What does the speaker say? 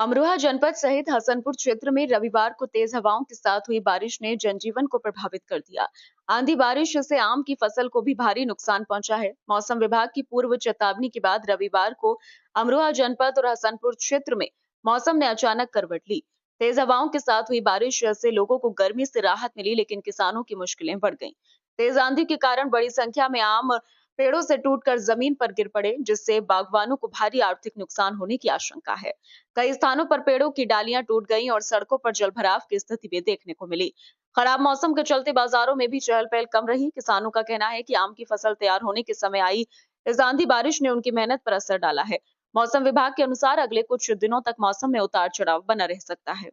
अमरोहा जनपद सहित हसनपुर क्षेत्र में रविवार को तेज हवाओं के साथ हुई बारिश ने जनजीवन को प्रभावित कर दिया। आंधी बारिश से आम की फसल को भी भारी नुकसान पहुंचा है। मौसम विभाग की पूर्व चेतावनी के बाद रविवार को अमरोहा जनपद और हसनपुर क्षेत्र में मौसम ने अचानक करवट ली। तेज हवाओं के साथ हुई बारिश से लोगों को गर्मी से राहत मिली, लेकिन किसानों की मुश्किलें बढ़ गईं। तेज आंधी के कारण बड़ी संख्या में आम पेड़ों से टूटकर जमीन पर गिर पड़े, जिससे बागवानों को भारी आर्थिक नुकसान होने की आशंका है। कई स्थानों पर पेड़ों की डालियां टूट गईं और सड़कों पर जलभराव की स्थिति भी देखने को मिली। खराब मौसम के चलते बाजारों में भी चहल पहल कम रही। किसानों का कहना है कि आम की फसल तैयार होने के समय आई इस आंधी बारिश ने उनकी मेहनत पर असर डाला है। मौसम विभाग के अनुसार अगले कुछ दिनों तक मौसम में उतार चढ़ाव बना रह सकता है।